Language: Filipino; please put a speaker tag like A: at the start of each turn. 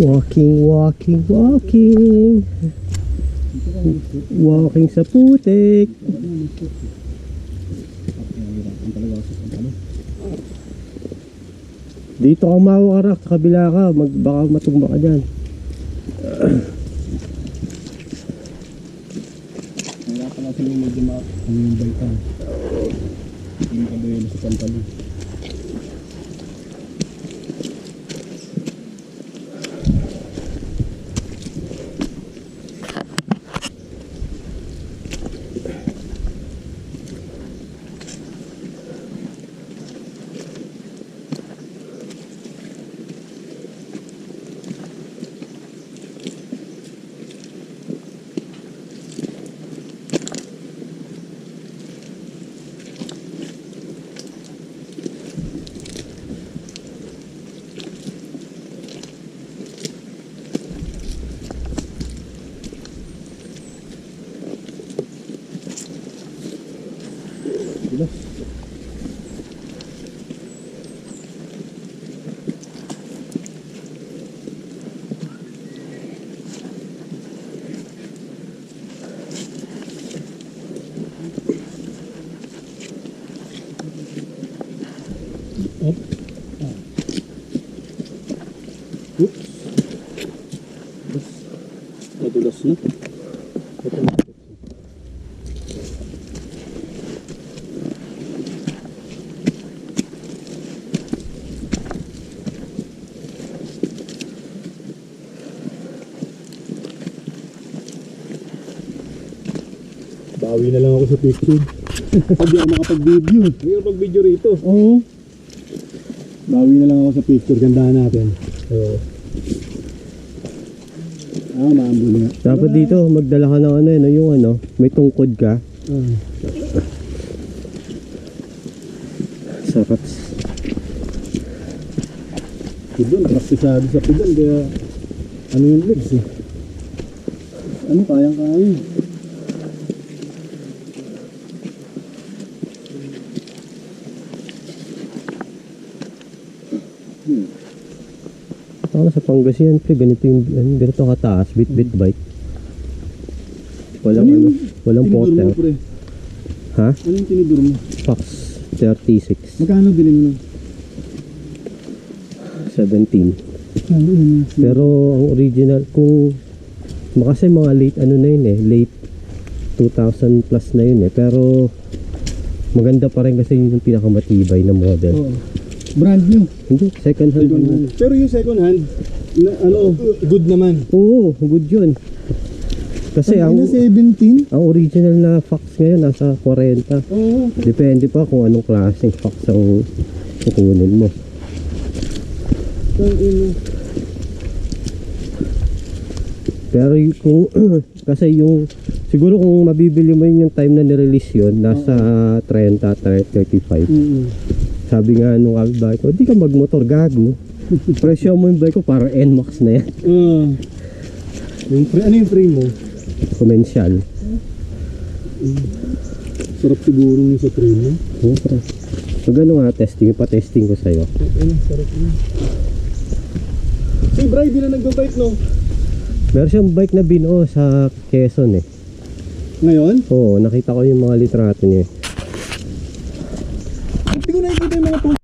A: Walking, walking, walking. Walking sa putik. Dito ka mawakarak, sa kabila ka, baka matumba ka dyan.
B: Wala ka lang sila medyo yung baitan. Hindi ka doon sa pantalon. Madulas na.
C: Bawi na lang ako sa picture.
B: Hindi ako makapag-video. Hindi ako mag-video rito.
C: Oo. Bawi na lang ako sa picture. Gandahan natin. Oo. Maambuli nga.
A: Dapat dito, magdala ka ng ano, yung ano, may tungkod ka. Sarap.
C: Pidon, praktisado sa pidon. Kaya, ano yung legs eh. Ano, kayang-kaya.
A: Ako sa Pangasinan, pre, ganito yung, ganito kataas, bit bike. Walang ano, walang porter.
C: Tinidor mo, pre?
A: Ha?
C: Ano yung tinidor mo?
A: Fox 36.
C: Magkano bilhin mo nun?
A: 17. Pero ang original, kung kasi mga late ano na yun late 2000 plus na yun pero maganda pa rin kasi yun yung pinakamatibay na model.
C: Oo. Brand new.
A: Hindi, second hand.
C: Pero yung second hand, good naman.
A: Oo, good yun. Kasi ang
C: 17?
A: original na Fox ngayon nasa 40.
C: Oo.
A: Depende pa kung anong klaseng Fox ang kukunin mo. Pero kung kasi yung siguro kung mabibili mo yun yung time na nirelease yun nasa 30-35. Sabi nga nung bike ko, di ka magmotor, gago. Presyo mo yung bike ko para NMAX na yan.
C: Ano yung frame mo?
A: Commercial.
C: Sarap siguro yung sa frame mo.
A: Oo, pre. So gano'n nga testing, pa-testing ko sa'yo.
C: Sarap yun. Si Bri, di na nag-bike no?
A: Meron siyang bike na binuo sa Quezon
C: Ngayon?
A: Oo, nakita ko yung mga litrato niya.
C: Hindi ko nakikita yung mga